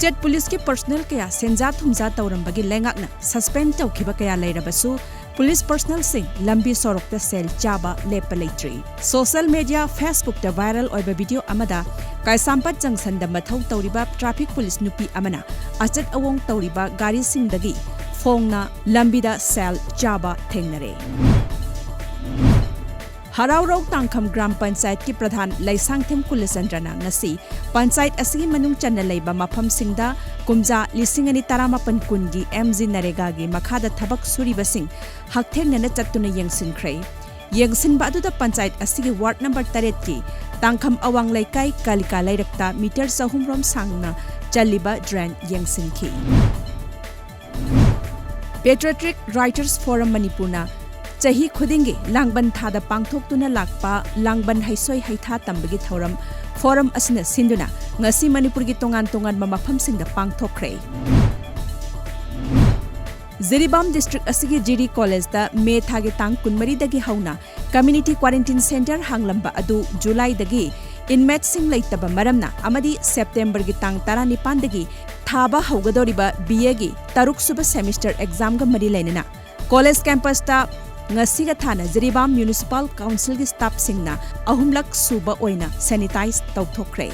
state police के personal कया सेंजा थुमजा तौरंबगी लेंगाकना suspend तौखिबा कया लेरबसु पुलिस पर्सनल सिंह लंबी सोरकता सेल चाबा लेप लेट्री सोशल मीडिया फेसबुक ता वायरल ओइबा वीडियो अमदा कायसामपत जंक्शन दा मथौ तौरिबा ट्रैफिक पुलिस नुपी अमना अचत अवोंग तौरिबा गाड़ी सिंगदगी फोंगना लंबीदा सेल चाबा थेंगनरे हराउरौ तांखम ग्राम पंचायत की प्रधान लैसांगथेम कुलचंद्रना ngasi पंचायत असगी मनुंग चन्ना लेबा मफम सिंगदा कुमजा लिसिंग अनि तरामापन कुनगी एमजी नरेगा गी मखादा थबक सुरिबसिंग हकथेंगना चत्तुना यंगसिनख्रे यंगसिनबा अदुदा पंचायत असगी वार्ड नंबर 8 की तांखम अवांग लैकाई कालिका लैरक्ता मीटर 3 रोम सांगना चलिबा ड्रेन यंगसिनखी पेट्रियोटिक राइटर्स फोरम मणिपुरना चाही खुदिंगी लांगबन थादा पांगथोक्तुना लाकपा लांगबन हैसोय हैथा तंबगी थौरम फोरम असना सिंदुना ngasi मणिपुर की तोंगान तोंगान मफम सिंगदा पांगथोक्रे जिरीबाम डिस्ट्रिक्ट असगी जीरी कॉलेज दा मे थागे तांग कुनमरी दगी हौना कम्युनिटी क्वारंटाइन सेंटर हांगलंबा अदु जुलाई दगी इनमेट सिंग लैतबा मरमना अमदी सेप्टेम्बर की तांग 19 दगी थाबा हौगदोरिबा बीए की 3 सुबह सेमिस्टर एग्जाम गा मरी लेना कॉलेज कैंपस ता ngasiga thana Jiribam Municipal Council की स्टाफ सिंगना अहुमलक सुबा ओइना सैनिटाइज तौथोक्रे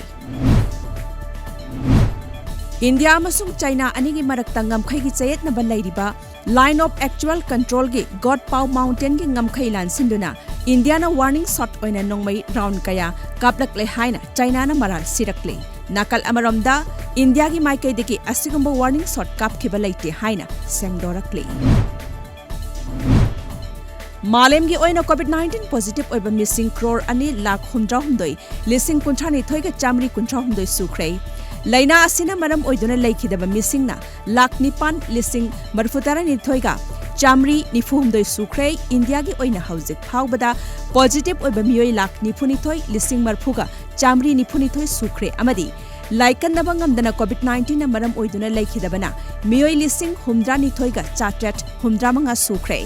इंडिया अमसुंग चाइना अनिगी मरक्ता ngamkhai gi chayetnaba lairiba line of actual control की गॉड पाव माउंटेन की ngamkhai लानसिंदुना इंडिया ना वार्निंग शॉट ओइना नोंगमै राउंड कया कापलकले हाइना चाइना ना मराल सिरकले नाकल अमरमदा इंडिया की माइकैदगी असिगुंबा वार्निंग शॉट कापखिबा लैते हाइना सेंगदोरकले मालेम की ओइना कोविड-19 पॉजिटिव ओइबा मिसिंग क्रोर 2,00,000 लिसिंग 53 का चामरी 53 सुख्रे लैना असिना मरम ओइदुना लैखिदबा मिसिंगना 9,00,000 का चामरी 94 सुख्रे इंडिया की ओइना हौजिक फाउबदा पॉजिटिव ओइबा मियोय 9,92,000 का चामरी 94 सुख्रे अमदी लाइकन्नबा ngamdana कोविड-19 मरम ओइदुना लैखिदबना मियोय 9,00,000 का 4,800 सुख्रे